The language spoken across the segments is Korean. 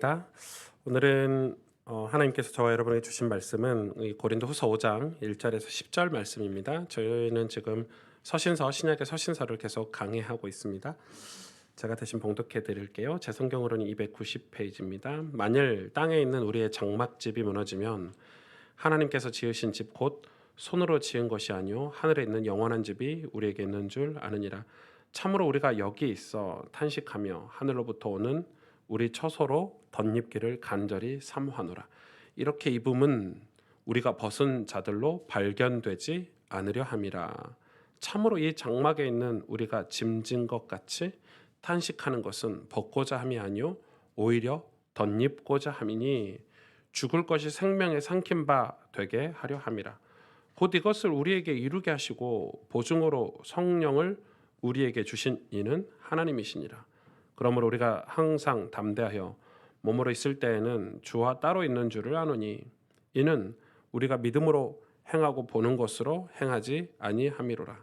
다 오늘은 하나님께서 저와 여러분에게 주신 말씀은 이 고린도후서 5장 1절에서 10절 말씀입니다. 저희는 지금 서신서 신약의 서신서를 계속 강해하고 있습니다. 제가 대신 봉독해 드릴게요. 제 성경으로는 290페이지입니다. 만일 땅에 있는 우리의 장막집이 무너지면 하나님께서 지으신 집 곧 손으로 지은 것이 아니요 하늘에 있는 영원한 집이 우리에게 있는 줄 아느니라. 참으로 우리가 여기 있어 탄식하며 하늘로부터 오는 우리 처소로 덧입기를 간절히 삼하노라. 이렇게 입음은 우리가 벗은 자들로 발견되지 않으려 함이라. 참으로 이 장막에 있는 우리가 짐진 것 같이 탄식하는 것은 벗고자 함이 아니요 오히려 덧입고자 함이니 죽을 것이 생명에 삼킨 바 되게 하려 함이라. 곧 이것을 우리에게 이루게 하시고 보증으로 성령을 우리에게 주신 이는 하나님이시니라. 그러므로 우리가 항상 담대하여 몸으로 있을 때에는 주와 따로 있는 줄을 아노니 이는 우리가 믿음으로 행하고 보는 것으로 행하지 아니함이로라.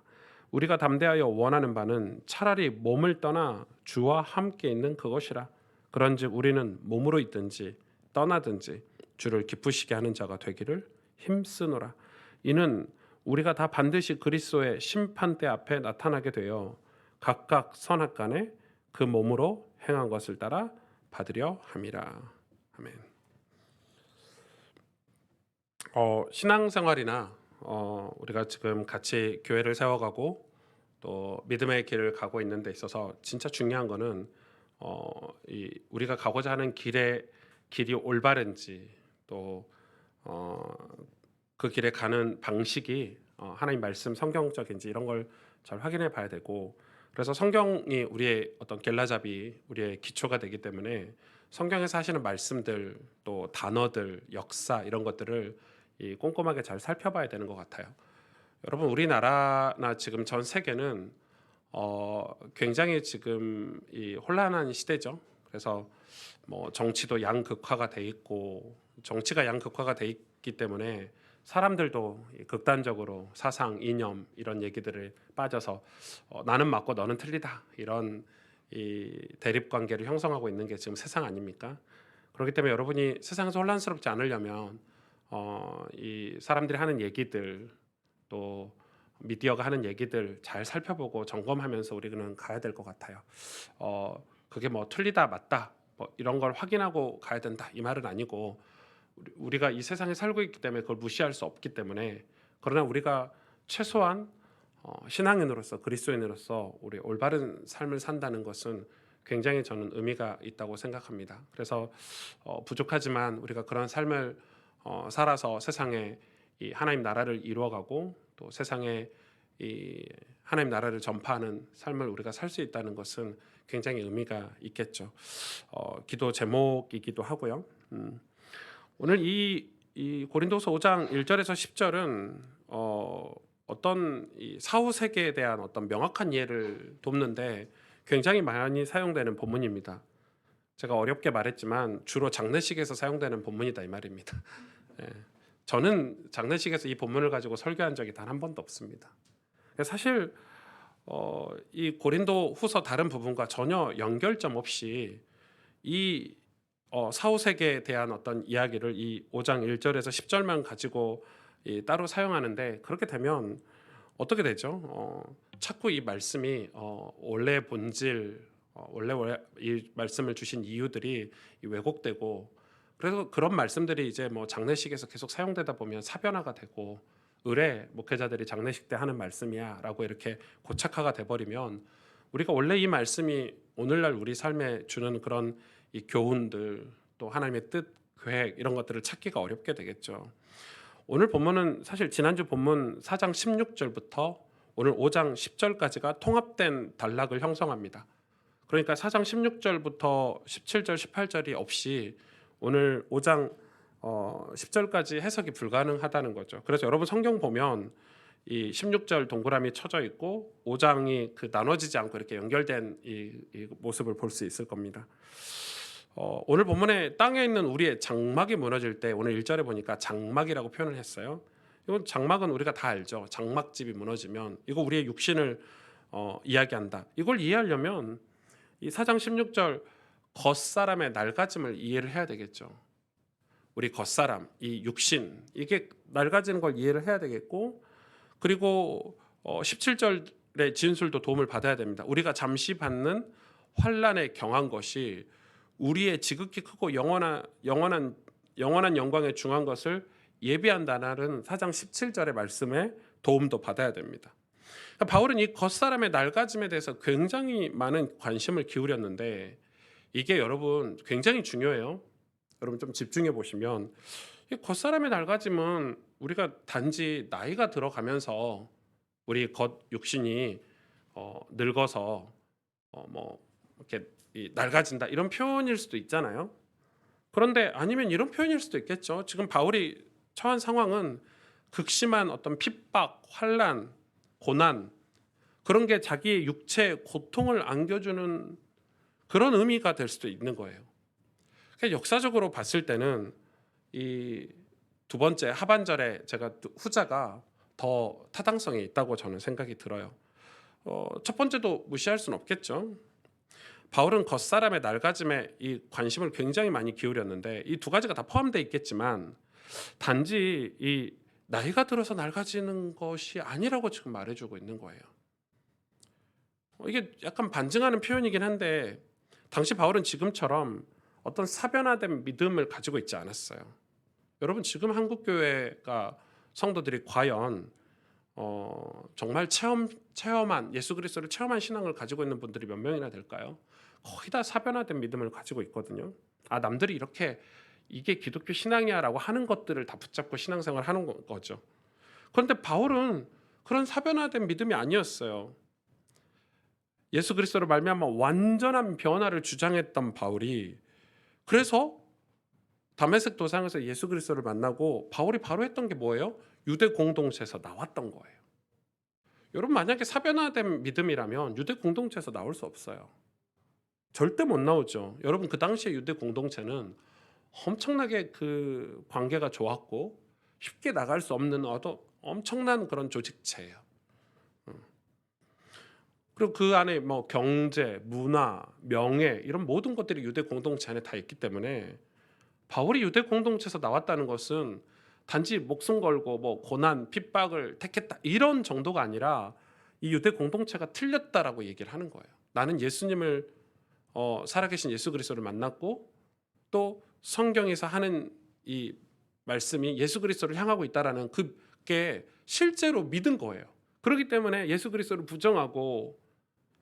우리가 담대하여 원하는 바는 차라리 몸을 떠나 주와 함께 있는 그것이라. 그런즉 우리는 몸으로 있든지 떠나든지 주를 기쁘시게 하는 자가 되기를 힘쓰노라. 이는 우리가 다 반드시 그리스도의 심판대 앞에 나타나게 되어 각각 선악간에 그 몸으로 행한 것을 따라 받으려 함이라. 아멘. 신앙생활이나 우리가 지금 같이 교회를 세워가고 또 믿음의 길을 가고 있는 데 있어서 진짜 중요한 거는 우리가 가고자 하는 길이 올바른지 또 그 길에 가는 방식이 하나님 말씀 성경적인지 이런 걸 잘 확인해 봐야 되고, 그래서 성경이 우리의 어떤 겔라잡이 우리의 기초가 되기 때문에 성경에서 하시는 말씀들 또 단어들 역사 이런 것들을 꼼꼼하게 잘 살펴봐야 되는 것 같아요. 여러분, 우리나라나 지금 전 세계는 굉장히 지금 이 혼란한 시대죠. 그래서 뭐 정치도 양극화가 돼 있고, 정치가 양극화가 돼 있기 때문에 사람들도 극단적으로 사상, 이념 이런 얘기들을 빠져서 나는 맞고 너는 틀리다 이런 이 대립 관계를 형성하고 있는 게 지금 세상 아닙니까? 그렇기 때문에 여러분이 세상에서 혼란스럽지 않으려면 이 사람들이 하는 얘기들 또 미디어가 하는 얘기들 잘 살펴보고 점검하면서 우리는 가야 될 것 같아요. 그게 뭐 틀리다 맞다 뭐 이런 걸 확인하고 가야 된다 이 말은 아니고, 우리가 이 세상에 살고 있기 때문에 그걸 무시할 수 없기 때문에, 그러나 우리가 최소한 신앙인으로서 그리스도인으로서 우리 올바른 삶을 산다는 것은 굉장히 저는 의미가 있다고 생각합니다. 그래서 부족하지만 우리가 그런 삶을 살아서 세상에 이 하나님 나라를 이루어가고 또 세상에 이 하나님 나라를 전파하는 삶을 우리가 살 수 있다는 것은 굉장히 의미가 있겠죠. 기도 제목이기도 하고요. 오늘 이 고린도서 5장 1절에서 10절은 어떤 이 사후 세계에 대한 어떤 명확한 이해를 돕는데 굉장히 많이 사용되는 본문입니다. 제가 어렵게 말했지만 주로 장례식에서 사용되는 본문이다 이 말입니다. 예. 저는 장례식에서 이 본문을 가지고 설교한 적이 단 한 번도 없습니다. 사실 이 고린도 후서 다른 부분과 전혀 연결점 없이 이 사후 세계에 대한 어떤 이야기를 이 5장 1절에서 10절만 가지고 따로 사용하는데, 그렇게 되면 어떻게 되죠? 자꾸 이 말씀이 원래 본질, 원래 이 말씀을 주신 이유들이 왜곡되고, 그래서 그런 말씀들이 이제 뭐 장례식에서 계속 사용되다 보면 사변화가 되고, 의례 목회자들이 장례식 때 하는 말씀이야라고 이렇게 고착화가 돼버리면 우리가 원래 이 말씀이 오늘날 우리 삶에 주는 그런 이 교훈들 또 하나님의 뜻, 계획 이런 것들을 찾기가 어렵게 되겠죠. 오늘 본문은 사실 지난주 본문 4장 16절부터 오늘 5장 10절까지가 통합된 단락을 형성합니다. 그러니까 4장 16절부터 17절, 18절이 없이 오늘 5장 10절까지 해석이 불가능하다는 거죠. 그래서 여러분 성경 보면 이 16절 동그라미 쳐져 있고 5장이 그 나눠지지 않고 이렇게 연결된 이 모습을 볼 수 있을 겁니다. 오늘 본문에 땅에 있는 우리의 장막이 무너질 때 오늘 1절에 보니까 장막이라고 표현을 했어요. 이건 장막은 우리가 다 알죠. 장막집이 무너지면 이거 우리의 육신을 이야기한다. 이걸 이해하려면 이 4장 16절 겉사람의 낡아짐을 이해를 해야 되겠죠. 우리 겉사람, 이 육신, 이게 낡아지는 걸 이해를 해야 되겠고, 그리고 17절의 진술도 도움을 받아야 됩니다. 우리가 잠시 받는 환난에 경한 것이 우리의 지극히 크고 영원한 영광에 중한 것을 예비한다는 4장 17절의 말씀에 도움도 받아야 됩니다. 그러니까 바울은 이 겉사람의 낡아짐에 대해서 굉장히 많은 관심을 기울였는데, 이게 여러분 굉장히 중요해요. 여러분 좀 집중해 보시면 이 겉사람의 낡아짐은 우리가 단지 나이가 들어가면서 우리 겉 육신이 늙어서 뭐 이렇게 낡아진다 이런 표현일 수도 있잖아요. 그런데 아니면 이런 표현일 수도 있겠죠. 지금 바울이 처한 상황은 극심한 어떤 핍박, 환난, 고난, 그런 게 자기의 육체에 고통을 안겨주는 그런 의미가 될 수도 있는 거예요. 그러니까 역사적으로 봤을 때는 이 두 번째 하반절에 제가 후자가 더 타당성이 있다고 저는 생각이 들어요. 첫 번째도 무시할 수는 없겠죠. 바울은 겉사람의 낡아짐에 이 관심을 굉장히 많이 기울였는데, 이 두 가지가 다 포함되어 있겠지만 단지 이 나이가 들어서 낡아지는 것이 아니라고 지금 말해주고 있는 거예요. 이게 약간 반증하는 표현이긴 한데, 당시 바울은 지금처럼 어떤 사변화된 믿음을 가지고 있지 않았어요. 여러분 지금 한국 교회가 성도들이 과연 정말 체험한 예수 그리스도를 체험한 신앙을 가지고 있는 분들이 몇 명이나 될까요? 거의 다 사변화된 믿음을 가지고 있거든요. 남들이 이렇게 이게 기독교 신앙이야라고 하는 것들을 다 붙잡고 신앙생활을 하는 거죠. 그런데 바울은 그런 사변화된 믿음이 아니었어요. 예수 그리스도를 말미암아 완전한 변화를 주장했던 바울이, 그래서 다메섹 도상에서 예수 그리스도를 만나고 바울이 바로 했던 게 뭐예요? 유대 공동체에서 나왔던 거예요. 여러분 만약에 사변화된 믿음이라면 유대 공동체에서 나올 수 없어요. 절대 못 나오죠. 여러분 그 당시에 유대 공동체는 엄청나게 그 관계가 좋았고 쉽게 나갈 수 없는 엄청난 그런 조직체예요. 그리고 그 안에 뭐 경제, 문화, 명예 이런 모든 것들이 유대 공동체 안에 다 있기 때문에 바울이 유대 공동체에서 나왔다는 것은 단지 목숨 걸고 뭐 고난, 핍박을 택했다 이런 정도가 아니라 이 유대 공동체가 틀렸다라고 얘기를 하는 거예요. 나는 예수님을 살아계신 예수 그리스도를 만났고 또 성경에서 하는 이 말씀이 예수 그리스도를 향하고 있다라는 그게 실제로 믿은 거예요. 그렇기 때문에 예수 그리스도를 부정하고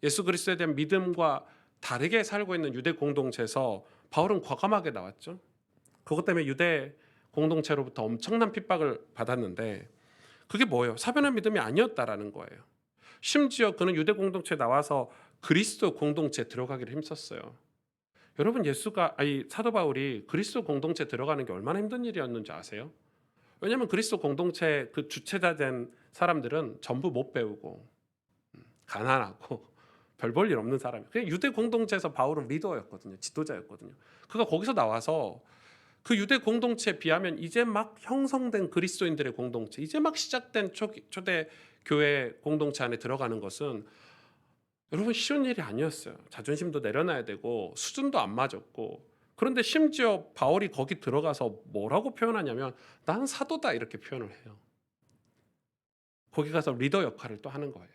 예수 그리스도에 대한 믿음과 다르게 살고 있는 유대 공동체에서 바울은 과감하게 나왔죠. 그것 때문에 유대 공동체로부터 엄청난 핍박을 받았는데, 그게 뭐예요? 사변한 믿음이 아니었다라는 거예요. 심지어 그는 유대 공동체에 나와서 그리스도 공동체에 들어가기를 힘썼어요. 여러분 사도 바울이 그리스도 공동체에 들어가는 게 얼마나 힘든 일이었는지 아세요? 왜냐하면 그리스도 공동체 그 주체자 된 사람들은 전부 못 배우고 가난하고 별 볼 일 없는 사람이에요. 그냥 유대 공동체에서 바울은 리더였거든요. 지도자였거든요. 그가 거기서 나와서 그 유대 공동체에 비하면 이제 막 형성된 그리스도인들의 공동체, 이제 막 시작된 초대 교회 공동체 안에 들어가는 것은 여러분 쉬운 일이 아니었어요. 자존심도 내려놔야 되고 수준도 안 맞았고, 그런데 심지어 바울이 거기 들어가서 뭐라고 표현하냐면 나는 사도다 이렇게 표현을 해요. 거기 가서 리더 역할을 또 하는 거예요.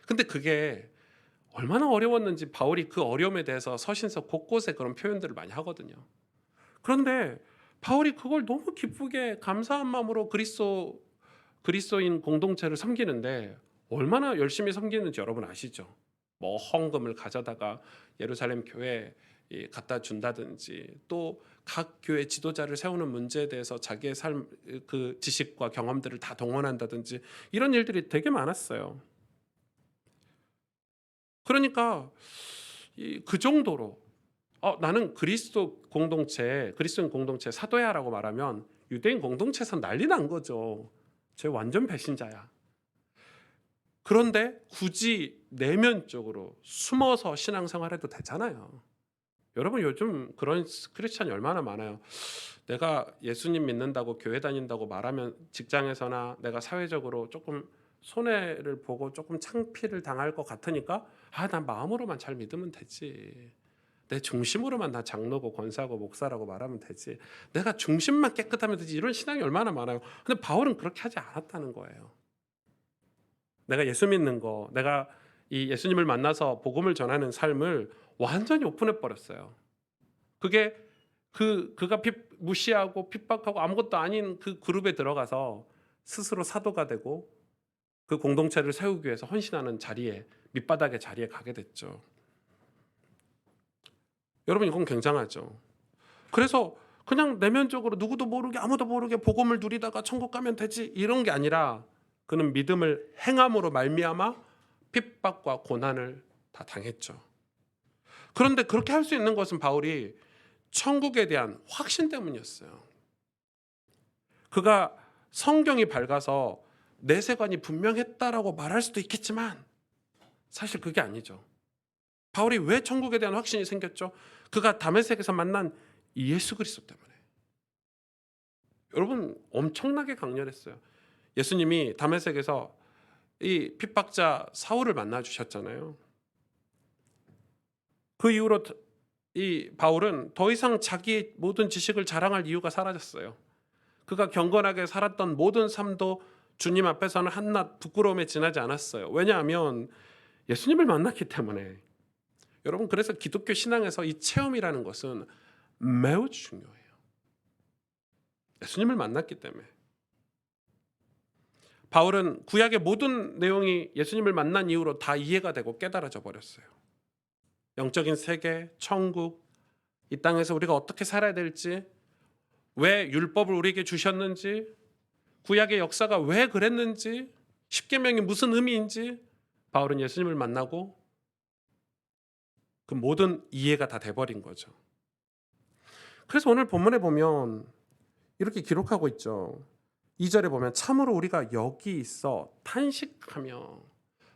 근데 그게 얼마나 어려웠는지 바울이 그 어려움에 대해서 서신서 곳곳에 그런 표현들을 많이 하거든요. 그런데 바울이 그걸 너무 기쁘게 감사한 마음으로 그리스도인 공동체를 섬기는데 얼마나 열심히 섬기는지 여러분 아시죠? 뭐 헌금을 가져다가 예루살렘 교회에 갖다 준다든지, 또 각 교회 지도자를 세우는 문제에 대해서 자기의 삶 그 지식과 경험들을 다 동원한다든지 이런 일들이 되게 많았어요. 그러니까 그 정도로 나는 그리스도인 공동체 사도야라고 말하면 유대인 공동체에서 난리 난 거죠. 쟤 완전 배신자야. 그런데 굳이 내면적으로 숨어서 신앙생활해도 되잖아요. 여러분 요즘 그런 크리스찬이 얼마나 많아요. 내가 예수님 믿는다고 교회 다닌다고 말하면 직장에서나 내가 사회적으로 조금 손해를 보고 조금 창피를 당할 것 같으니까 난 마음으로만 잘 믿으면 되지. 내 중심으로만 나 장로고 권사고 목사라고 말하면 되지. 내가 중심만 깨끗하면 되지. 이런 신앙이 얼마나 많아요. 근데 바울은 그렇게 하지 않았다는 거예요. 내가 예수 믿는 거, 내가 이 예수님을 만나서 복음을 전하는 삶을 완전히 오픈해 버렸어요. 그게 그가 무시하고 핍박하고 아무것도 아닌 그 그룹에 들어가서 스스로 사도가 되고 그 공동체를 세우기 위해서 헌신하는 자리에, 밑바닥의 자리에 가게 됐죠. 여러분, 이건 굉장하죠. 그래서 그냥 내면적으로 누구도 모르게 아무도 모르게 복음을 누리다가 천국 가면 되지 이런 게 아니라 그는 믿음을 행함으로 말미암아 핍박과 고난을 다 당했죠. 그런데 그렇게 할 수 있는 것은 바울이 천국에 대한 확신 때문이었어요. 그가 성경이 밝아서 내세관이 분명했다라고 말할 수도 있겠지만 사실 그게 아니죠. 바울이 왜 천국에 대한 확신이 생겼죠? 그가 다메섹에서 만난 예수 그리스도 때문에. 여러분, 엄청나게 강렬했어요. 예수님이 다메섹에서 이 핍박자 사울을 만나 주셨잖아요. 그 이후로 이 바울은 더 이상 자기의 모든 지식을 자랑할 이유가 사라졌어요. 그가 경건하게 살았던 모든 삶도 주님 앞에서는 한낱 부끄러움에 지나지 않았어요. 왜냐하면 예수님을 만났기 때문에. 여러분, 그래서 기독교 신앙에서 이 체험이라는 것은 매우 중요해요. 예수님을 만났기 때문에. 바울은 구약의 모든 내용이 예수님을 만난 이후로 다 이해가 되고 깨달아져 버렸어요. 영적인 세계, 천국, 이 땅에서 우리가 어떻게 살아야 될지, 왜 율법을 우리에게 주셨는지, 구약의 역사가 왜 그랬는지, 십계명이 무슨 의미인지 바울은 예수님을 만나고 그 모든 이해가 다 돼버린 거죠. 그래서 오늘 본문에 보면 이렇게 기록하고 있죠. 2절에 보면 참으로 우리가 여기 있어 탄식하며,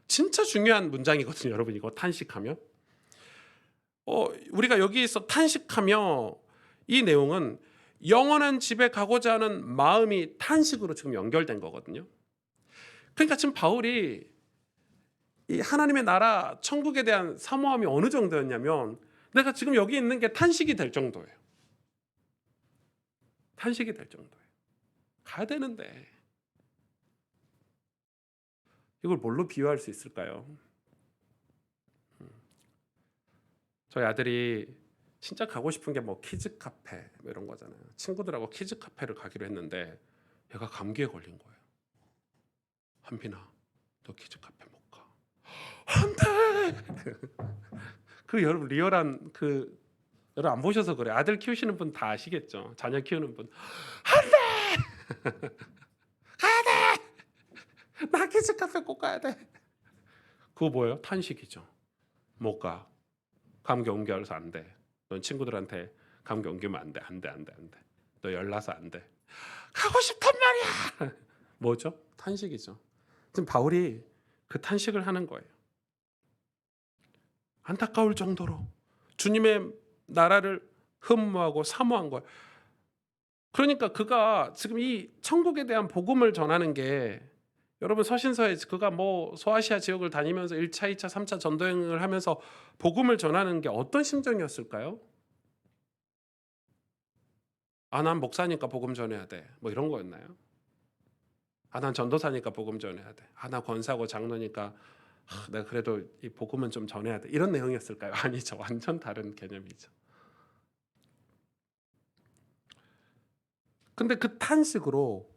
진짜 중요한 문장이거든요. 여러분, 이거 탄식하며. 우리가 여기 있어 탄식하며, 이 내용은 영원한 집에 가고자 하는 마음이 탄식으로 지금 연결된 거거든요. 그러니까 지금 바울이 이 하나님의 나라 천국에 대한 사모함이 어느 정도였냐면 내가 지금 여기 있는 게 탄식이 될 정도예요. 탄식이 될 정도예요. 가야 되는데. 이걸 뭘로 비유할 수 있을까요? 저희 아들이 진짜 가고 싶은 게 뭐 키즈 카페 뭐 이런 거잖아요. 친구들하고 키즈 카페를 가기로 했는데 얘가 감기에 걸린 거예요. 한빈아, 너 키즈 카페 못 가. 안 돼. 그 여러분 리얼한 여러분 안 보셔서 그래. 아들 키우시는 분 다 아시겠죠. 자녀 키우는 분. 안 돼. 가야 돼. 나 키즈 카페 꼭 가야 돼. 그거 뭐예요? 탄식이죠. 못 가. 감기 옮겨서 안 돼. 넌 친구들한테 감기 옮기면 안 돼. 안 돼. 안 돼. 안 돼. 너 열나서 안 돼. 가고 싶단 말이야. 뭐죠? 탄식이죠. 지금 바울이 그 탄식을 하는 거예요. 안타까울 정도로 주님의 나라를 흠모하고 사모한 거예요. 그러니까 그가 지금 이 천국에 대한 복음을 전하는 게, 여러분 서신서에 그가 뭐 소아시아 지역을 다니면서 1차, 2차, 3차 전도여행을 하면서 복음을 전하는 게 어떤 심정이었을까요? 난 목사니까 복음 전해야 돼. 뭐 이런 거였나요? 난 전도사니까 복음 전해야 돼. 나 권사고 장로니까 내가 그래도 이 복음은 좀 전해야 돼. 이런 내용이었을까요? 아니죠. 완전 다른 개념이죠. 근데 그 탄식으로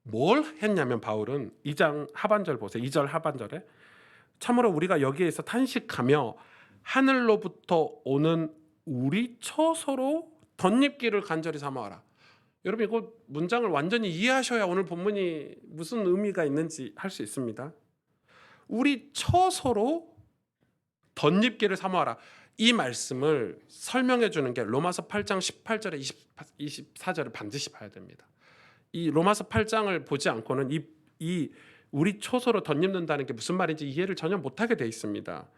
뭘 했냐면 바울은 2장 하반절 보세요. 2절 하반절에 참으로 우리가 여기에서 탄식하며 하늘로부터 오는 우리 처소로 덧입기를 간절히 삼아라. 여러분, 이거 문장을 완전히 이해하셔야 오늘 본문이 무슨 의미가 있는지 할 수 있습니다. 우리 처소로 덧입기를 삼아라. 이 말씀을 설명해 주는 게 로마서 8장 18절에 24절을 반드시 봐야 됩니다. 이 로마서 8장을 보지 않고는 이 우리 초소로 덧입는다는 게 무슨 말인지 이해를 전혀 못하게 돼 있습니다.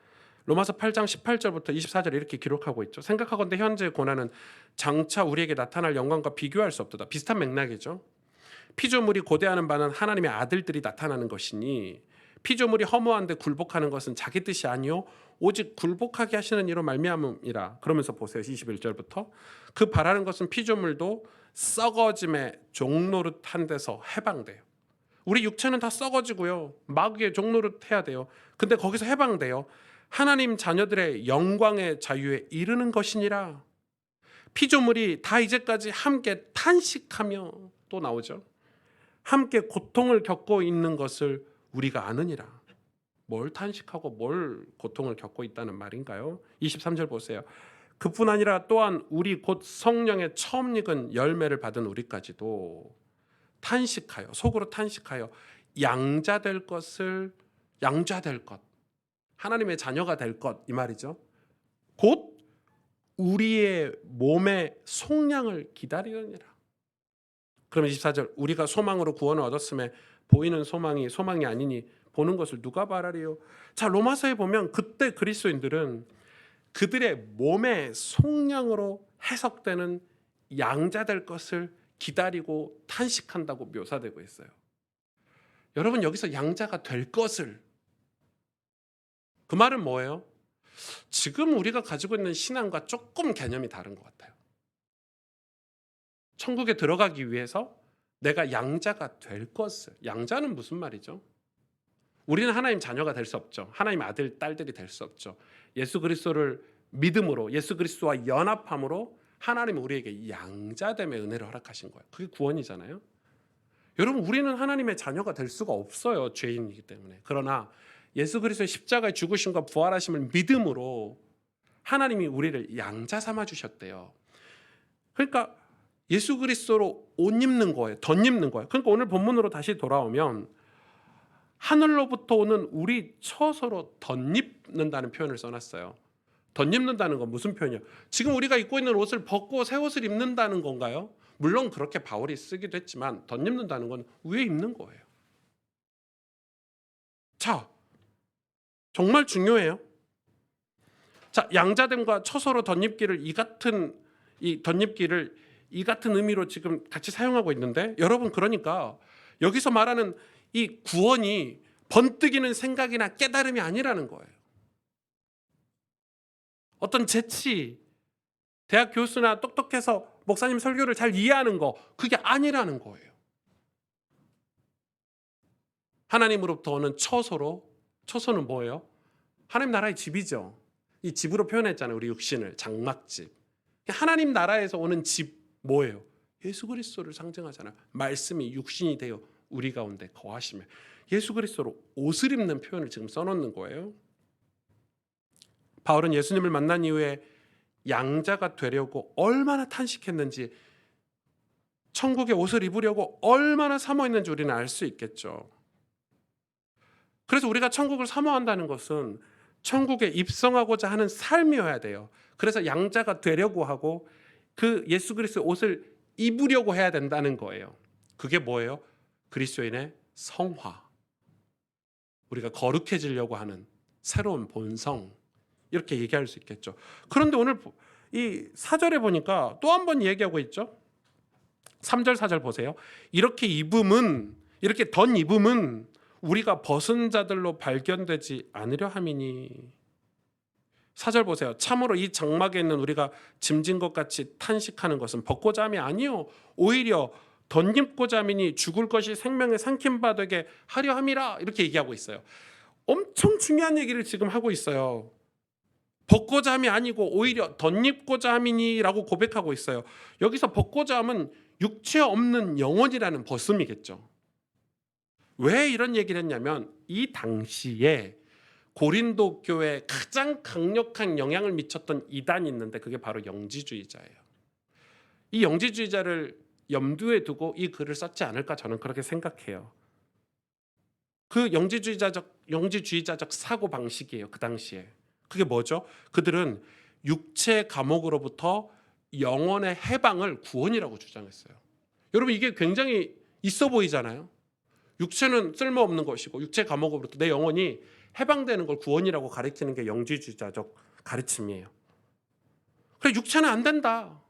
로마서 8장 18절부터 24절 이렇게 기록하고 있죠. 생각하건대 현재의 고난은 장차 우리에게 나타날 영광과 비교할 수 없도다. 비슷한 맥락이죠. 피조물이 고대하는 바는 하나님의 아들들이 나타나는 것이니 피조물이 허무한데 굴복하는 것은 자기 뜻이 아니요 오직 굴복하게 하시는 이로 말미암음이라. 그러면서 보세요. 21절부터 그 바라는 것은 피조물도 썩어짐의 종노릇한 데서 해방돼요. 우리 육체는 다 썩어지고요. 마귀의 종노릇 해야 돼요. 근데 거기서 해방돼요. 하나님 자녀들의 영광의 자유에 이르는 것이니라. 피조물이 다 이제까지 함께 탄식하며, 또 나오죠. 함께 고통을 겪고 있는 것을 우리가 아느니라. 뭘 탄식하고 뭘 고통을 겪고 있다는 말인가요? 23절 보세요. 그뿐 아니라 또한 우리 곧 성령의 처음 익은 열매를 받은 우리까지도 탄식하여, 속으로 탄식하여 양자될 것을, 양자될 것, 하나님의 자녀가 될 것, 이 말이죠. 곧 우리의 몸의 속량을 기다리느니라. 그럼 24절 우리가 소망으로 구원을 얻었음에 보이는 소망이 소망이 아니니 보는 것을 누가 바라리요. 자, 로마서에 보면 그때 그리스도인들은 그들의 몸의 속량으로 해석되는 양자될 것을 기다리고 탄식한다고 묘사되고 있어요. 여러분, 여기서 양자가 될 것을, 그 말은 뭐예요? 지금 우리가 가지고 있는 신앙과 조금 개념이 다른 것 같아요. 천국에 들어가기 위해서 내가 양자가 될 것을, 양자는 무슨 말이죠? 우리는 하나님 자녀가 될 수 없죠. 하나님 아들, 딸들이 될 수 없죠. 예수 그리스도를 믿음으로, 예수 그리스도와 연합함으로 하나님은 우리에게 양자됨의 은혜를 허락하신 거예요. 그게 구원이잖아요. 여러분, 우리는 하나님의 자녀가 될 수가 없어요. 죄인이기 때문에. 그러나 예수 그리스도의 십자가의 죽으심과 부활하심을 믿음으로 하나님이 우리를 양자 삼아 주셨대요. 그러니까 예수 그리스도로 옷 입는 거예요. 덧입는 거예요. 그러니까 오늘 본문으로 다시 돌아오면 하늘로부터 오는 우리 처소로 덧입는다는 표현을 써놨어요. 덧입는다는 건 무슨 표현이에요? 지금 우리가 입고 있는 옷을 벗고 새 옷을 입는다는 건가요? 물론 그렇게 바울이 쓰기도 했지만 덧입는다는 건 위에 입는 거예요. 자, 정말 중요해요. 자, 양자됨과 처소로 덧입기를 이 같은 의미로 지금 같이 사용하고 있는데, 여러분, 그러니까 여기서 말하는 이 구원이 번뜩이는 생각이나 깨달음이 아니라는 거예요. 어떤 재치, 대학 교수나 똑똑해서 목사님 설교를 잘 이해하는 거, 그게 아니라는 거예요. 하나님으로부터 오는 처소로, 처소는 뭐예요? 하나님 나라의 집이죠. 이 집으로 표현했잖아요. 우리 육신을, 장막집. 하나님 나라에서 오는 집 뭐예요? 예수 그리스도를 상징하잖아요. 말씀이 육신이 되어 우리 가운데 거하시며, 예수 그리스도로 옷을 입는 표현을 지금 써놓는 거예요. 바울은 예수님을 만난 이후에 양자가 되려고 얼마나 탄식했는지, 천국의 옷을 입으려고 얼마나 사모했는지 우리는 알 수 있겠죠. 그래서 우리가 천국을 사모한다는 것은 천국에 입성하고자 하는 삶이어야 돼요. 그래서 양자가 되려고 하고 그 예수 그리스도의 옷을 입으려고 해야 된다는 거예요. 그게 뭐예요? 그리스도인의 성화, 우리가 거룩해지려고 하는 새로운 본성, 이렇게 얘기할 수 있겠죠. 그런데 오늘 이 4절에 보니까 또 한 번 얘기하고 있죠. 3절 4절 보세요. 이렇게 덧 입음은 우리가 벗은 자들로 발견되지 않으려 함이니. 4절 보세요. 참으로 이 장막에 있는 우리가 짐진 것 같이 탄식하는 것은 벗고자 함이 아니요 오히려 덧입고자 함이니 죽을 것이 생명의 삼킨 바 되게 하려 함이라. 이렇게 얘기하고 있어요. 엄청 중요한 얘기를 지금 하고 있어요. 벗고자 함이 아니고 오히려 덧입고자 함이니라고 고백하고 있어요. 여기서 벗고자 함은 육체 없는 영혼이라는 벗음이겠죠. 왜 이런 얘기를 했냐면 이 당시에 고린도 교회에 가장 강력한 영향을 미쳤던 이단이 있는데 그게 바로 영지주의자예요. 이 영지주의자를 염두에 두고 이 글을 썼지 않을까 저는 그렇게 생각해요. 그 영지주의자적 사고 방식이에요. 그 당시에. 그게 뭐죠? 그들은 육체의 감옥으로부터 영혼의 해방을 구원이라고 주장했어요. 여러분, 이게 굉장히 있어 보이잖아요. 육체는 쓸모없는 것이고 육체의 감옥으로부터 내 영혼이 해방되는 걸 구원이라고 가르치는 게 영지주의자적 가르침이에요. 그래, 육체는 안 된다.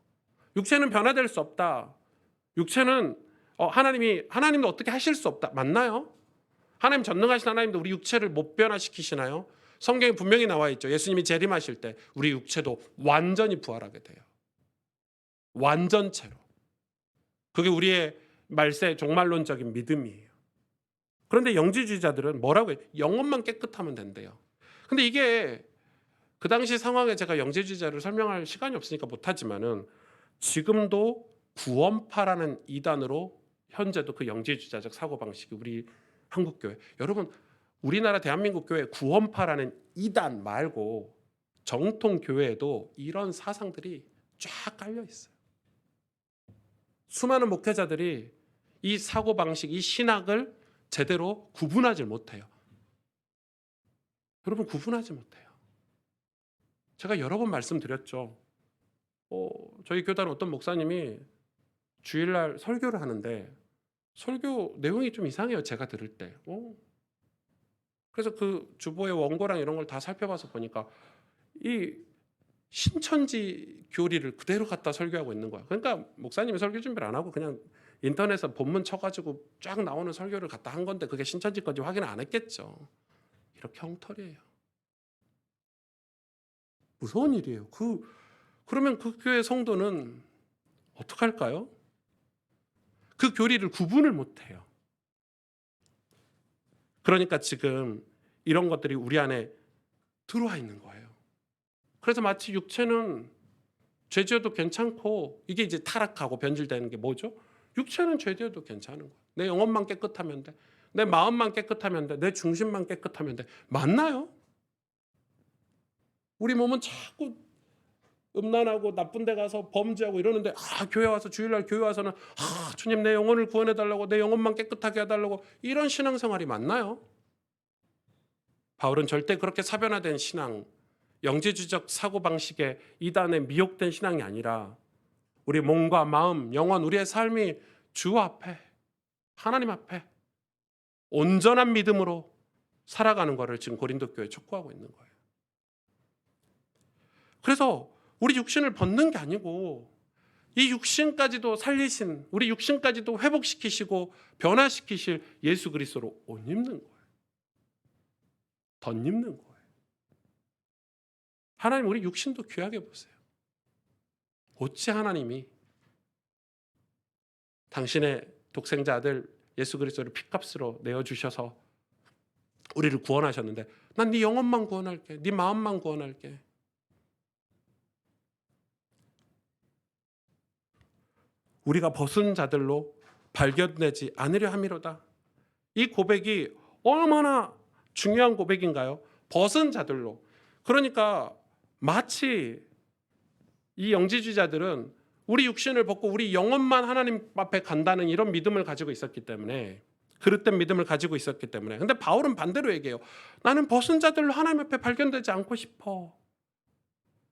육체는 변화될 수 없다. 육체는 하나님도 어떻게 하실 수 없다. 맞나요? 하나님 전능하신 하나님도 우리 육체를 못 변화시키시나요? 성경에 분명히 나와 있죠. 예수님이 재림하실 때 우리 육체도 완전히 부활하게 돼요. 완전체로. 그게 우리의 말세 종말론적인 믿음이에요. 그런데 영지주의자들은 뭐라고 해요? 영혼만 깨끗하면 된대요. 근데 이게 그 당시 상황에 제가 영지주의자를 설명할 시간이 없으니까 못하지만은 지금도 구원파라는 이단으로 현재도 그 영지주의자적 사고방식이 우리 한국교회, 여러분 우리나라 대한민국 교회 구원파라는 이단 말고 정통 교회에도 이런 사상들이 쫙 깔려 있어요. 수많은 목회자들이 이 사고방식, 이 신학을 제대로 구분하지 못해요. 여러분 구분하지 못해요. 제가 여러 번 말씀드렸죠. 저희 교단 어떤 목사님이 주일날 설교를 하는데 설교 내용이 좀 이상해요. 제가 들을 때. 그래서 그 주보의 원고랑 이런 걸 다 살펴봐서 보니까 이 신천지 교리를 그대로 갖다 설교하고 있는 거야. 그러니까 목사님이 설교 준비를 안 하고 그냥 인터넷에 본문 쳐가지고 쫙 나오는 설교를 갖다 한 건데 그게 신천지 건지 확인 안 했겠죠. 이렇게 엉터리예요. 무서운 일이에요. 그러면 그 교회 성도는 어떡할까요? 그 교리를 구분을 못해요. 그러니까 지금 이런 것들이 우리 안에 들어와 있는 거예요. 그래서 마치 육체는 죄지어도 괜찮고 이게 이제 타락하고 변질되는 게 뭐죠? 육체는 죄지어도 괜찮은 거예요. 내 영혼만 깨끗하면 돼. 내 마음만 깨끗하면 돼. 내 중심만 깨끗하면 돼. 맞나요? 우리 몸은 자꾸 음란하고 나쁜 데 가서 범죄하고 이러는데 교회 와서 주일날 교회 와서는 주님 내 영혼을 구원해달라고 내 영혼만 깨끗하게 해달라고 이런 신앙생활이 맞나요? 바울은 절대 그렇게 사변화된 신앙, 영지주의적 사고방식의 이단에 미혹된 신앙이 아니라 우리 몸과 마음, 영혼, 우리의 삶이 주 앞에 하나님 앞에 온전한 믿음으로 살아가는 것을 지금 고린도 교회에 촉구하고 있는 거예요. 그래서 우리 육신을 벗는 게 아니고 이 육신까지도 살리신, 우리 육신까지도 회복시키시고 변화시키실 예수 그리스도로 옷 입는 거예요. 덧입는 거예요. 하나님 우리 육신도 귀하게 보세요. 어찌 하나님이 당신의 독생자 아들 예수 그리스도를 핏값으로 내어주셔서 우리를 구원하셨는데 난 네 영혼만 구원할게. 네 마음만 구원할게. 우리가 벗은 자들로 발견되지 않으려 함이로다. 이 고백이 얼마나 중요한 고백인가요? 벗은 자들로. 그러니까 마치 이 영지주의자들은 우리 육신을 벗고 우리 영혼만 하나님 앞에 간다는 이런 믿음을 가지고 있었기 때문에, 그릇된 믿음을 가지고 있었기 때문에. 근데 바울은 반대로 얘기해요. 나는 벗은 자들로 하나님 앞에 발견되지 않고 싶어.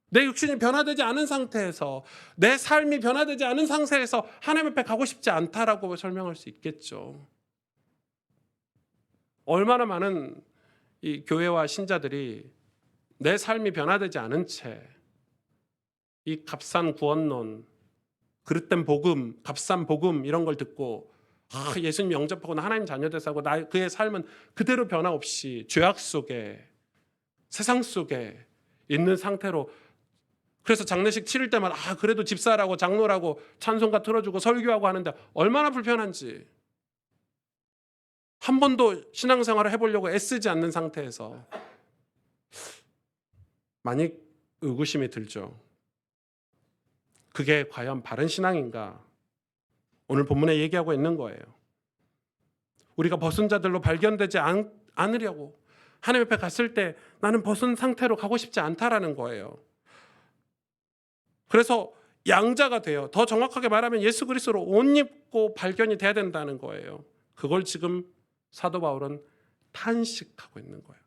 내 육신이 변화되지 않은 상태에서, 내 삶이 변화되지 않은 상태에서 하나님 앞에 가고 싶지 않다라고 설명할 수 있겠죠. 얼마나 많은 이 교회와 신자들이 내 삶이 변화되지 않은 채 이 값싼 구원론, 그릇된 복음, 값싼 복음 이런 걸 듣고 예수님 영접하고 나 하나님 자녀 돼서 하고 그의 삶은 그대로 변화 없이 죄악 속에, 세상 속에 있는 상태로, 그래서 장례식 치를 때마다 그래도 집사라고 장로라고 찬송가 틀어주고 설교하고 하는데 얼마나 불편한지, 한 번도 신앙생활을 해보려고 애쓰지 않는 상태에서 많이 의구심이 들죠. 그게 과연 바른 신앙인가? 오늘 본문에 얘기하고 있는 거예요. 우리가 벗은 자들로 발견되지 않으려고 하나님 앞에 갔을 때 나는 벗은 상태로 가고 싶지 않다라는 거예요. 그래서 양자가 돼요. 더 정확하게 말하면 예수 그리스도로 옷 입고 발견이 돼야 된다는 거예요. 그걸 지금 사도 바울은 탄식하고 있는 거예요.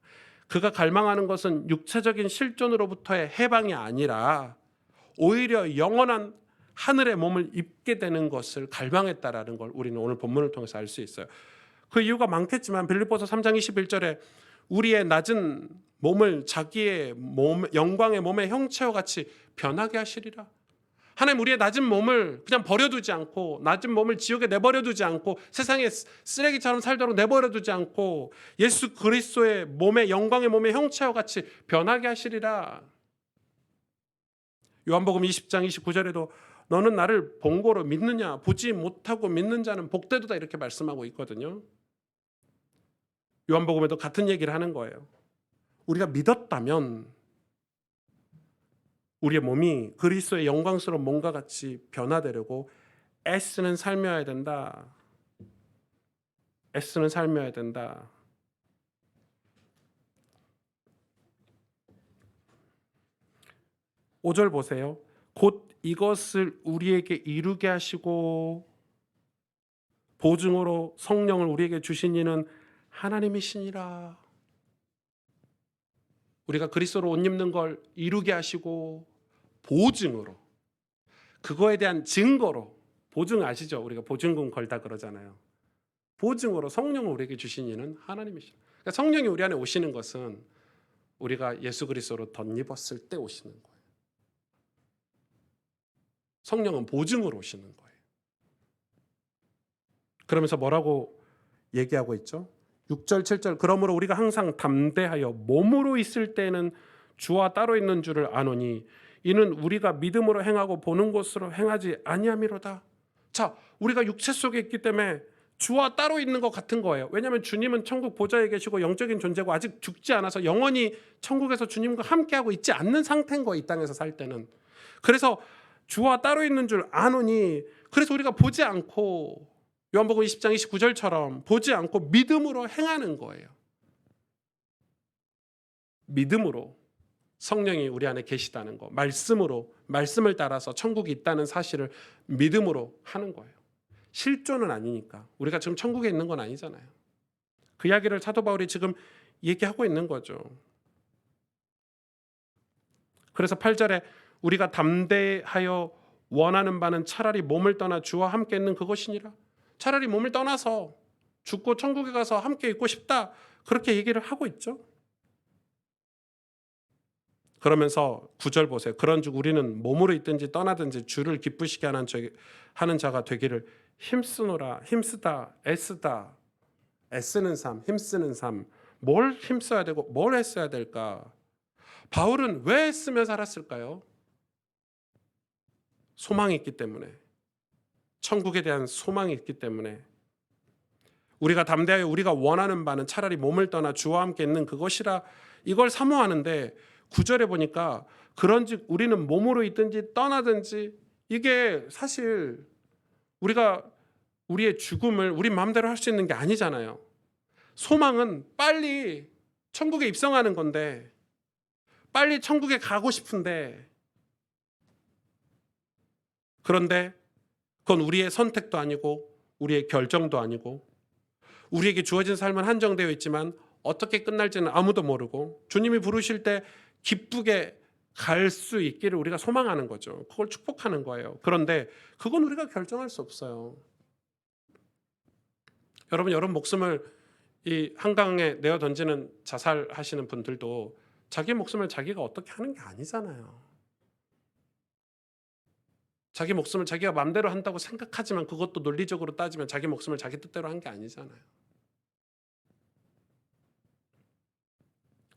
그가 갈망하는 것은 육체적인 실존으로부터의 해방이 아니라 오히려 영원한 하늘의 몸을 입게 되는 것을 갈망했다라는 걸 우리는 오늘 본문을 통해서 알 수 있어요. 그 이유가 많겠지만 빌립보서 3장 21절에 우리의 낮은 몸을 자기의 영광의 몸의 형체와 같이 변하게 하시리라. 하나님 우리의 낮은 몸을 그냥 버려두지 않고, 낮은 몸을 지옥에 내버려두지 않고, 세상에 쓰레기처럼 살도록 내버려두지 않고 예수 그리스도의 몸의 영광의 몸의 형체와 같이 변하게 하시리라. 요한복음 20장 29절에도 너는 나를 본 거로 믿느냐, 보지 못하고 믿는 자는 복되도다, 이렇게 말씀하고 있거든요. 요한복음에도 같은 얘기를 하는 거예요. 우리가 믿었다면 우리의 몸이 그리스도의 영광스러운 몸과 같이 변화되려고 애쓰는 삶이어야 된다. 애쓰는 삶이어야 된다. 오 절 보세요. 곧 이것을 우리에게 이루게 하시고 보증으로 성령을 우리에게 주신 이는 하나님이시니라. 우리가 그리스도로 옷 입는 걸 이루게 하시고 보증으로, 그거에 대한 증거로, 보증 아시죠? 우리가 보증금 걸다 그러잖아요. 보증으로 성령을 우리에게 주신 이는 하나님이시라. 그러니까 성령이 우리 안에 오시는 것은 우리가 예수 그리스도로 덧입었을 때 오시는 거예요. 성령은 보증으로 오시는 거예요. 그러면서 뭐라고 얘기하고 있죠? 6절 7절 그러므로 우리가 항상 담대하여 몸으로 있을 때는 주와 따로 있는 줄을 아노니 이는 우리가 믿음으로 행하고 보는 것으로 행하지 아니함이로다. 자, 우리가 육체 속에 있기 때문에 주와 따로 있는 것 같은 거예요. 왜냐하면 주님은 천국 보좌에 계시고 영적인 존재고 아직 죽지 않아서 영원히 천국에서 주님과 함께하고 있지 않는 상태인 거예요. 이 땅에서 살 때는. 그래서 주와 따로 있는 줄 아노니, 그래서 우리가 보지 않고 요한복음 20장 29절처럼 보지 않고 믿음으로 행하는 거예요. 믿음으로 성령이 우리 안에 계시다는 거, 말씀으로, 말씀을 따라서 천국이 있다는 사실을 믿음으로 하는 거예요. 실존은 아니니까. 우리가 지금 천국에 있는 건 아니잖아요. 그 이야기를 사도 바울이 지금 얘기하고 있는 거죠. 그래서 8절에 우리가 담대하여 원하는 바는 차라리 몸을 떠나 주와 함께 있는 그것이니라. 차라리 몸을 떠나서 죽고 천국에 가서 함께 있고 싶다, 그렇게 얘기를 하고 있죠. 그러면서 9절 보세요. 그런즉 우리는 몸으로 있든지 떠나든지 주를 기쁘시게 하는 자가 되기를 힘쓰노라. 힘쓰다, 애쓰다, 애쓰는 삶, 힘쓰는 삶. 뭘 힘써야 되고 뭘 애써야 될까? 바울은 왜 애쓰며 살았을까요? 소망이 있기 때문에, 천국에 대한 소망이 있기 때문에. 우리가 담대하여 우리가 원하는 바는 차라리 몸을 떠나 주와 함께 있는 그것이라, 이걸 사모하는데 9절에 보니까 그런즉 우리는 몸으로 있든지 떠나든지, 이게 사실 우리가 우리의 죽음을 우리 마음대로 할 수 있는 게 아니잖아요. 소망은 빨리 천국에 입성하는 건데, 빨리 천국에 가고 싶은데, 그런데 그건 우리의 선택도 아니고 우리의 결정도 아니고, 우리에게 주어진 삶은 한정되어 있지만 어떻게 끝날지는 아무도 모르고, 주님이 부르실 때 기쁘게 갈 수 있기를 우리가 소망하는 거죠. 그걸 축복하는 거예요. 그런데 그건 우리가 결정할 수 없어요. 여러분 목숨을 이 한강에 내어 던지는 자살하시는 분들도 자기 목숨을 자기가 어떻게 하는 게 아니잖아요. 자기 목숨을 자기가 마음대로 한다고 생각하지만 그것도 논리적으로 따지면 자기 목숨을 자기 뜻대로 한 게 아니잖아요.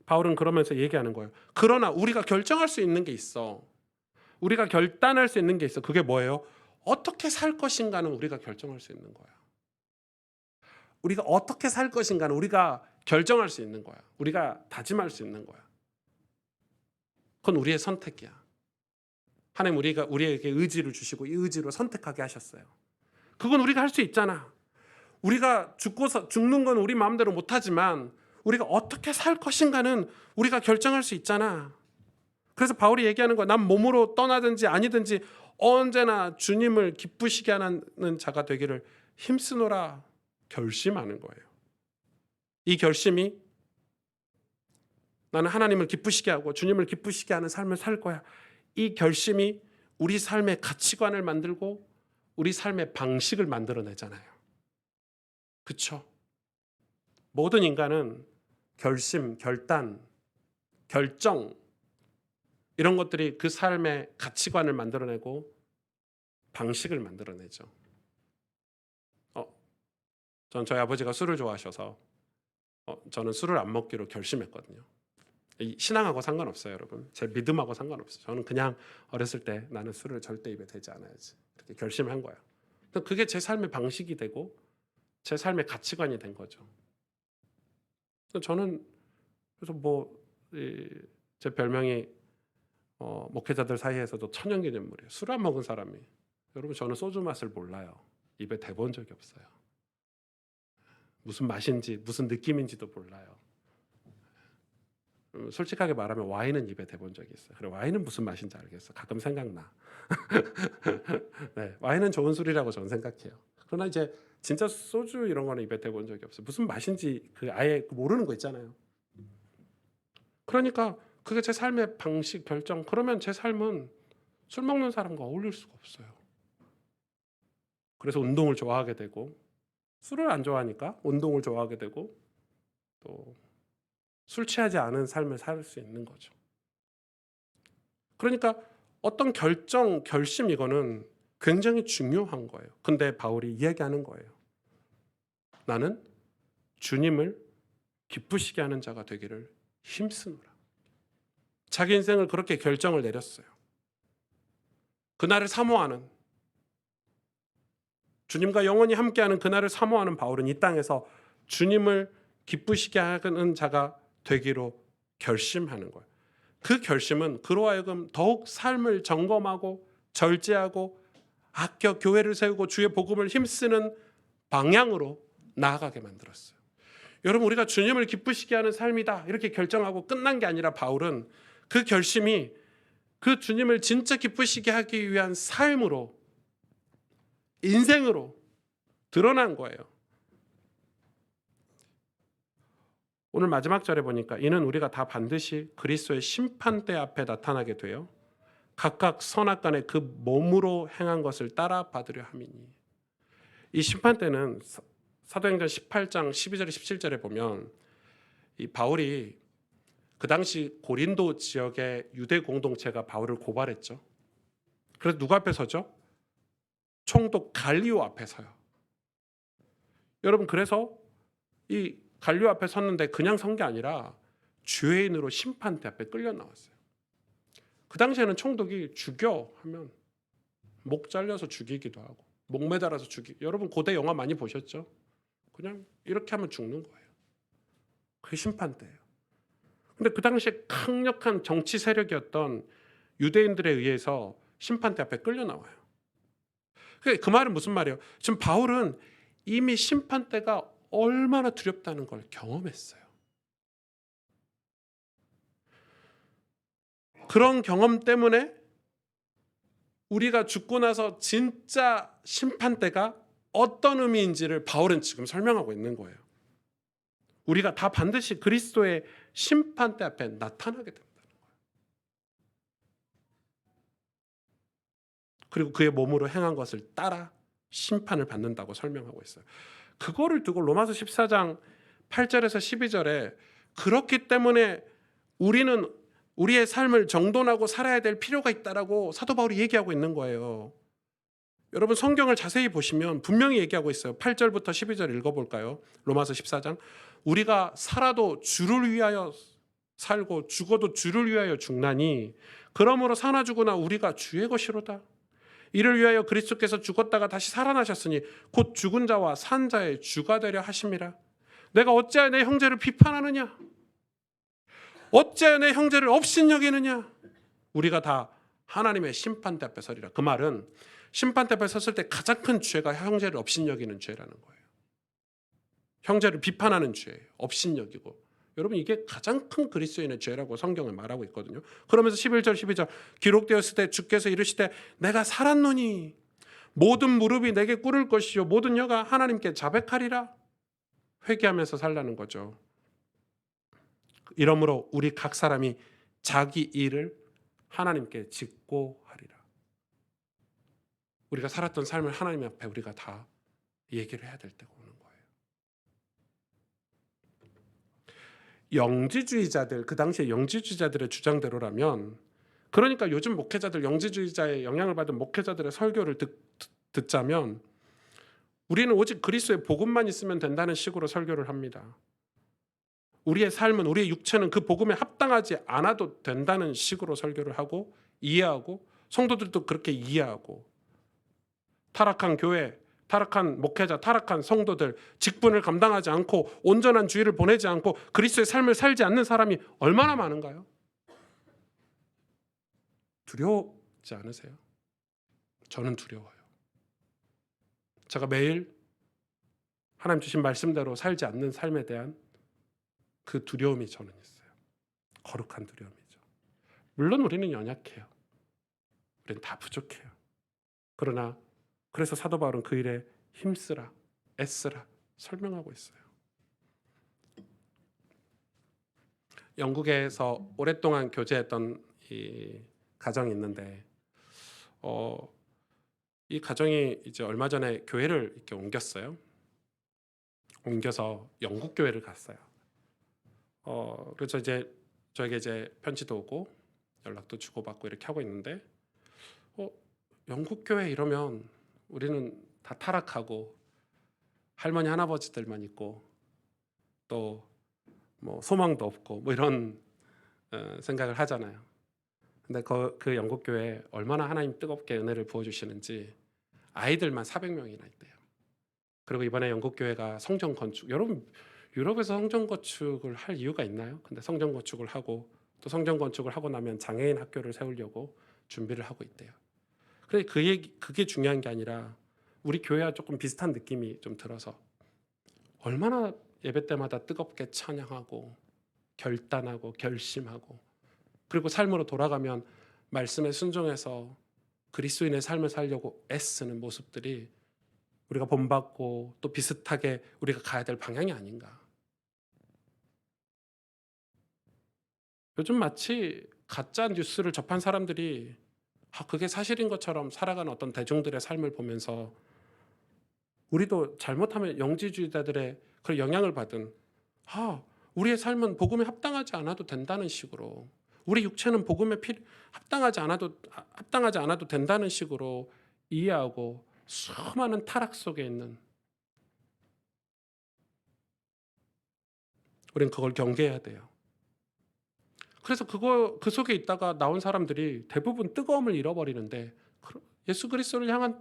바울은 그러면서 얘기하는 거예요. 그러나 우리가 결정할 수 있는 게 있어. 우리가 결단할 수 있는 게 있어. 그게 뭐예요? 어떻게 살 것인가는 우리가 결정할 수 있는 거야. 우리가 어떻게 살 것인가는 우리가 결정할 수 있는 거야. 우리가 다짐할 수 있는 거야. 그건 우리의 선택이야. 하나님 우리에게 의지를 주시고 이 의지로 선택하게 하셨어요. 그건 우리가 할 수 있잖아. 우리가 죽는 건 우리 마음대로 못하지만 우리가 어떻게 살 것인가는 우리가 결정할 수 있잖아. 그래서 바울이 얘기하는 거야. 난 몸으로 떠나든지 아니든지 언제나 주님을 기쁘시게 하는 자가 되기를 힘쓰노라 결심하는 거예요. 이 결심이 나는 하나님을 기쁘시게 하고 주님을 기쁘시게 하는 삶을 살 거야. 이 결심이 우리 삶의 가치관을 만들고 우리 삶의 방식을 만들어내잖아요. 그렇죠? 모든 인간은 결심, 결단, 결정, 이런 것들이 그 삶의 가치관을 만들어내고 방식을 만들어내죠. 전 저희 아버지가 술을 좋아하셔서 저는 술을 안 먹기로 결심했거든요. 이 신앙하고 상관없어요, 여러분. 제 믿음하고 상관없어요. 저는 그냥 어렸을 때 나는 술을 절대 입에 대지 않아야지 이렇게 결심한 거예요. 그게 제 삶의 방식이 되고 제 삶의 가치관이 된 거죠. 저는 그래서 제 별명이 목회자들 사이에서도 천연기념물이에요. 술 안 먹은 사람이. 여러분, 저는 소주 맛을 몰라요. 입에 대본 적이 없어요. 무슨 맛인지 무슨 느낌인지도 몰라요. 솔직하게 말하면 와인은 입에 대본 적이 있어요. 그래, 와인은 무슨 맛인지 알겠어. 가끔 생각나. 네, 와인은 좋은 술이라고 저는 생각해요. 그러나 이제 진짜 소주 이런 거는 입에 대본 적이 없어요. 무슨 맛인지 아예 모르는 거 있잖아요. 그러니까 그게 제 삶의 방식 결정. 그러면 제 삶은 술 먹는 사람과 어울릴 수가 없어요. 그래서 운동을 좋아하게 되고, 술을 안 좋아하니까 운동을 좋아하게 되고, 또 술 취하지 않은 삶을 살 수 있는 거죠. 그러니까 어떤 결심 이거는 굉장히 중요한 거예요. 근데 바울이 이야기하는 거예요. 나는 주님을 기쁘시게 하는 자가 되기를 힘쓰노라. 자기 인생을 그렇게 결정을 내렸어요. 그날을 사모하는, 주님과 영원히 함께하는 그날을 사모하는 바울은 이 땅에서 주님을 기쁘시게 하는 자가 되기로 결심하는 거예요. 그 결심은 그로 하여금 더욱 삶을 점검하고 절제하고 아껴 교회를 세우고 주의 복음을 힘쓰는 방향으로 나아가게 만들었어요. 여러분, 우리가 주님을 기쁘시게 하는 삶이다 이렇게 결정하고 끝난 게 아니라 바울은 그 결심이 그 주님을 진짜 기쁘시게 하기 위한 삶으로, 인생으로 드러난 거예요. 오늘 마지막 절에 보니까 이는 우리가 다 반드시 그리스도의 심판대 앞에 나타나게 되어 각각 선악간에 그 몸으로 행한 것을 따라 받으려 함이니. 이 심판대는 사도행전 18장 12절에 17절에 보면 이 바울이 그 당시 고린도 지역의 유대 공동체가 바울을 고발했죠. 그래서 누구 앞에 서죠? 총독 갈리오 앞에 서요. 여러분, 그래서 이 갈리오 앞에 섰는데 그냥 선 게 아니라 죄인으로 심판대 앞에 끌려 나왔어요. 그 당시에는 총독이 죽여 하면 목 잘려서 죽이기도 하고 목 매달아서 여러분 고대 영화 많이 보셨죠? 그냥 이렇게 하면 죽는 거예요. 그게 심판대예요. 근데 그 당시에 강력한 정치 세력이었던 유대인들에 의해서 심판대 앞에 끌려 나와요. 그 말은 무슨 말이에요? 지금 바울은 이미 심판대가 얼마나 두렵다는 걸 경험했어요. 그런 경험 때문에 우리가 죽고 나서 진짜 심판대가 어떤 의미인지를 바울은 지금 설명하고 있는 거예요. 우리가 다 반드시 그리스도의 심판대 앞에 나타나게 된다는 거예요. 그리고 그의 몸으로 행한 것을 따라 심판을 받는다고 설명하고 있어요. 그거를 두고 로마서 14장 8절에서 12절에 그렇기 때문에 우리는 우리의 삶을 정돈하고 살아야 될 필요가 있다라고 사도 바울이 얘기하고 있는 거예요. 여러분, 성경을 자세히 보시면 분명히 얘기하고 있어요. 8절부터 12절 읽어볼까요? 로마서 14장. 우리가 살아도 주를 위하여 살고 죽어도 주를 위하여 죽나니 그러므로 사나 죽으나 우리가 주의 것이로다. 이를 위하여 그리스도께서 죽었다가 다시 살아나셨으니 곧 죽은 자와 산 자의 주가 되려 하심이라. 내가 어찌하여 내 형제를 비판하느냐? 어찌하여 내 형제를 업신여기느냐? 우리가 다 하나님의 심판대 앞에 서리라. 그 말은 심판대 앞에 섰을 때 가장 큰 죄가 형제를 업신여기는 죄라는 거예요. 형제를 비판하는 죄예요. 업신여기고. 여러분, 이게 가장 큰 그리스도인의 죄라고 성경을 말하고 있거든요. 그러면서 11절 12절 기록되었을 때 주께서 이르시되 내가 살았노니 모든 무릎이 내게 꿇을 것이요 모든 혀가 하나님께 자백하리라. 회개하면서 살라는 거죠. 이러므로 우리 각 사람이 자기 일을 하나님께 짓고 하리라. 우리가 살았던 삶을 하나님 앞에 우리가 다 얘기를 해야 될 때가 오는 거예요. 영지주의자들, 그 당시에 영지주의자들의 주장대로라면 그러니까 요즘 목회자들, 영지주의자의 영향을 받은 목회자들의 설교를 듣자면 우리는 오직 그리스도의 복음만 있으면 된다는 식으로 설교를 합니다. 우리의 삶은, 우리의 육체는 그 복음에 합당하지 않아도 된다는 식으로 설교를 하고 이해하고, 성도들도 그렇게 이해하고, 타락한 교회, 타락한 목회자, 타락한 성도들, 직분을 감당하지 않고 온전한 주의를 보내지 않고 그리스도의 삶을 살지 않는 사람이 얼마나 많은가요? 두렵지 않으세요? 저는 두려워요. 제가 매일 하나님 주신 말씀대로 살지 않는 삶에 대한 그 두려움이 저는 있어요. 거룩한 두려움이죠. 물론 우리는 연약해요. 우리는 다 부족해요. 그러나 그래서 사도 바울은 그 일에 힘쓰라, 애쓰라 설명하고 있어요. 영국에서 오랫동안 교제했던 이 가정이 있는데, 이 가정이 이제 얼마 전에 교회를 이렇게 옮겼어요. 옮겨서 영국 교회를 갔어요. 그래서 이제 저에게 이제 편지도 오고 연락도 주고받고 이렇게 하고 있는데, 영국 교회 이러면 우리는 다 타락하고 할머니 할아버지들만 있고 또 뭐 소망도 없고 뭐 이런 생각을 하잖아요. 근데 그 영국 교회 얼마나 하나님 뜨겁게 은혜를 부어주시는지 아이들만 400명이나 있대요. 그리고 이번에 영국 교회가 성전 건축, 여러분 유럽에서 성전 건축을 할 이유가 있나요? 근데 성전 건축을 하고 또 성전 건축을 하고 나면 장애인 학교를 세우려고 준비를 하고 있대요. 그래 그게 중요한 게 아니라 우리 교회와 조금 비슷한 느낌이 좀 들어서 얼마나 예배 때마다 뜨겁게 찬양하고 결단하고 결심하고, 그리고 삶으로 돌아가면 말씀에 순종해서 그리스도인의 삶을 살려고 애쓰는 모습들이 우리가 본받고 또 비슷하게 우리가 가야 될 방향이 아닌가. 요즘 마치 가짜 뉴스를 접한 사람들이 그게 사실인 것처럼 살아가는 어떤 대중들의 삶을 보면서 우리도 잘못하면 영지주의자들의 그런 영향을 받은, 우리의 삶은 복음에 합당하지 않아도 된다는 식으로, 우리 육체는 복음에 합당하지 않아도 된다는 식으로 이해하고 수많은 타락 속에 있는, 우리는 그걸 경계해야 돼요. 그래서 그 속에 있다가 나온 사람들이 대부분 뜨거움을 잃어버리는데, 예수 그리스도를 향한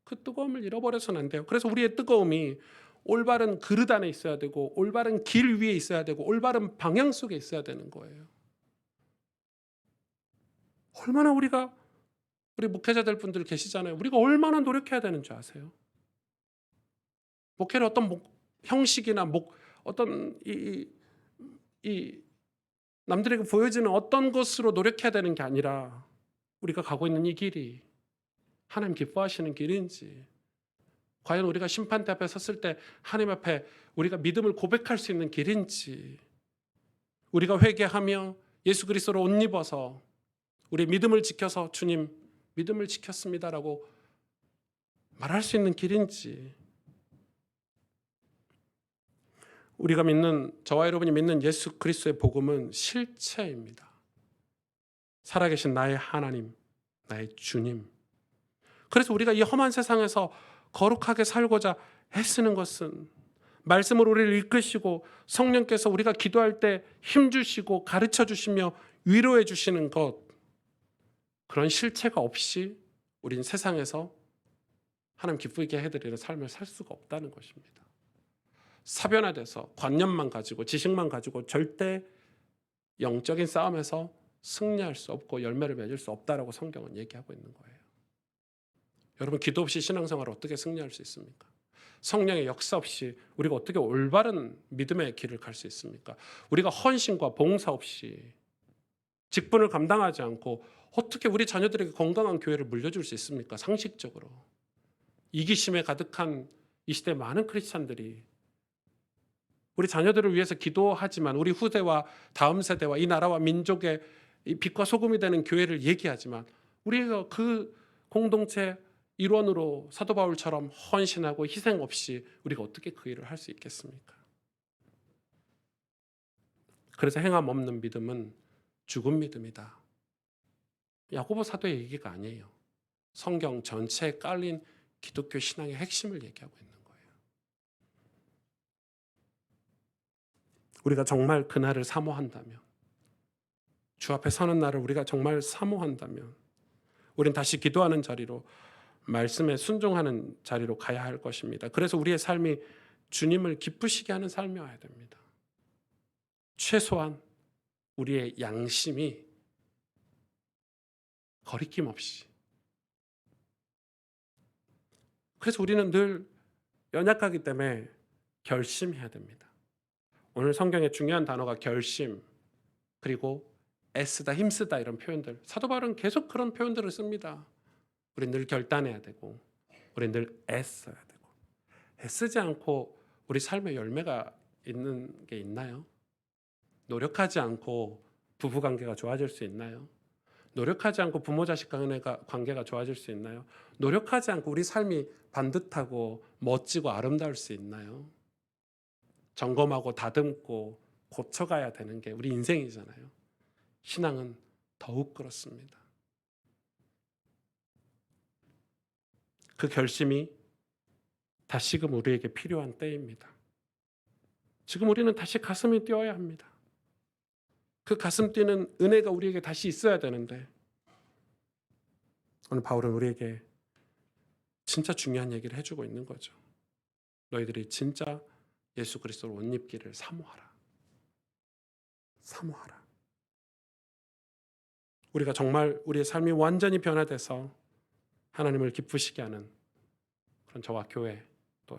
그 뜨거움을 잃어버려서는 안 돼요. 그래서 우리의 뜨거움이 올바른 그릇 안에 있어야 되고 올바른 길 위에 있어야 되고 올바른 방향 속에 있어야 되는 거예요. 얼마나 우리 목회자들 분들 계시잖아요. 우리가 얼마나 노력해야 되는 줄 아세요? 목회를 어떤 형식이나 어떤 이 남들에게 보여지는 어떤 것으로 노력해야 되는 게 아니라 우리가 가고 있는 이 길이 하나님 기뻐하시는 길인지, 과연 우리가 심판대 앞에 섰을 때 하나님 앞에 우리가 믿음을 고백할 수 있는 길인지, 우리가 회개하며 예수 그리스도로 옷 입어서 우리 믿음을 지켜서 주님 믿음을 지켰습니다라고 말할 수 있는 길인지, 우리가 저와 여러분이 믿는 예수 그리스도의 복음은 실체입니다. 살아계신 나의 하나님, 나의 주님. 그래서 우리가 이 험한 세상에서 거룩하게 살고자 애쓰는 것은 말씀으로 우리를 이끄시고 성령께서 우리가 기도할 때 힘주시고 가르쳐 주시며 위로해 주시는 것, 그런 실체가 없이 우린 세상에서 하나님 기쁘게 해드리는 삶을 살 수가 없다는 것입니다. 사변화돼서 관념만 가지고 지식만 가지고 절대 영적인 싸움에서 승리할 수 없고 열매를 맺을 수 없다라고 성경은 얘기하고 있는 거예요. 여러분, 기도 없이 신앙생활을 어떻게 승리할 수 있습니까? 성령의 역사 없이 우리가 어떻게 올바른 믿음의 길을 갈 수 있습니까? 우리가 헌신과 봉사 없이 직분을 감당하지 않고 어떻게 우리 자녀들에게 건강한 교회를 물려줄 수 있습니까? 상식적으로. 이기심에 가득한 이 시대 많은 크리스찬들이 우리 자녀들을 위해서 기도하지만, 우리 후대와 다음 세대와 이 나라와 민족의 이 빛과 소금이 되는 교회를 얘기하지만, 우리가 그 공동체 일원으로 사도 바울처럼 헌신하고 희생 없이 우리가 어떻게 그 일을 할 수 있겠습니까? 그래서 행함 없는 믿음은 죽은 믿음이다. 야고보 사도의 얘기가 아니에요. 성경 전체에 깔린 기독교 신앙의 핵심을 얘기하고 있는 거예요. 우리가 정말 그날을 사모한다면, 주 앞에 서는 날을 우리가 정말 사모한다면 우린 다시 기도하는 자리로, 말씀에 순종하는 자리로 가야 할 것입니다. 그래서 우리의 삶이 주님을 기쁘시게 하는 삶이어야 됩니다. 최소한 우리의 양심이 거리낌 없이. 그래서 우리는 늘 연약하기 때문에 결심해야 됩니다. 오늘 성경에 중요한 단어가 결심, 그리고 애쓰다, 힘쓰다 이런 표현들. 사도 바울은 계속 그런 표현들을 씁니다. 우린 늘 결단해야 되고, 우린 늘 애써야 되고. 애쓰지 않고 우리 삶의 열매가 있는 게 있나요? 노력하지 않고 부부관계가 좋아질 수 있나요? 노력하지 않고 부모 자식 관계가 좋아질 수 있나요? 노력하지 않고 우리 삶이 반듯하고 멋지고 아름다울 수 있나요? 점검하고 다듬고 고쳐가야 되는 게 우리 인생이잖아요. 신앙은 더욱 그렇습니다. 그 결심이 다시금 우리에게 필요한 때입니다. 지금 우리는 다시 가슴이 뛰어야 합니다. 그 가슴 뛰는 은혜가 우리에게 다시 있어야 되는데, 오늘 바울은 우리에게 진짜 중요한 얘기를 해주고 있는 거죠. 너희들이 진짜 예수 그리스도를 옷 입기를 사모하라. 사모하라. 우리가 정말 우리의 삶이 완전히 변화돼서 하나님을 기쁘시게 하는 그런 저와 교회, 또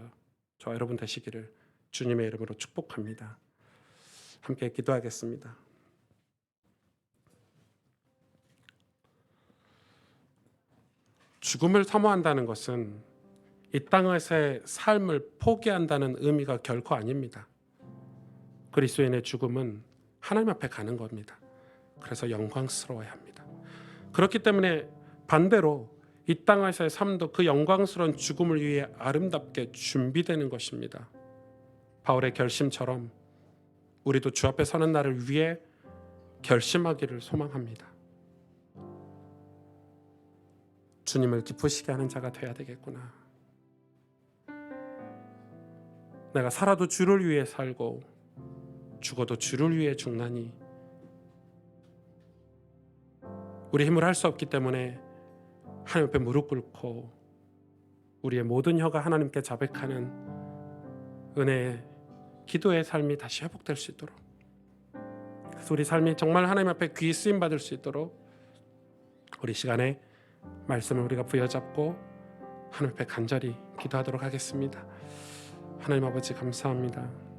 저와 여러분 되시기를 주님의 이름으로 축복합니다. 함께 기도하겠습니다. 죽음을 사모한다는 것은 이 땅에서의 삶을 포기한다는 의미가 결코 아닙니다. 그리스도인의 죽음은 하나님 앞에 가는 겁니다. 그래서 영광스러워야 합니다. 그렇기 때문에 반대로 이 땅에서의 삶도 그 영광스러운 죽음을 위해 아름답게 준비되는 것입니다. 바울의 결심처럼 우리도 주 앞에 서는 날을 위해 결심하기를 소망합니다. 주님을 기쁘시게 하는 자가 되어야 되겠구나. 내가 살아도 주를 위해 살고 죽어도 주를 위해 죽나니, 우리 힘을 할 수 없기 때문에 하나님 앞에 무릎 꿇고 우리의 모든 혀가 하나님께 자백하는 은혜의 기도의 삶이 다시 회복될 수 있도록, 그래서 우리 삶이 정말 하나님 앞에 귀히 쓰임 받을 수 있도록 우리 시간에 말씀을 우리가 부여잡고 하나님 앞에 간절히 기도하도록 하겠습니다. 하나님 아버지 감사합니다.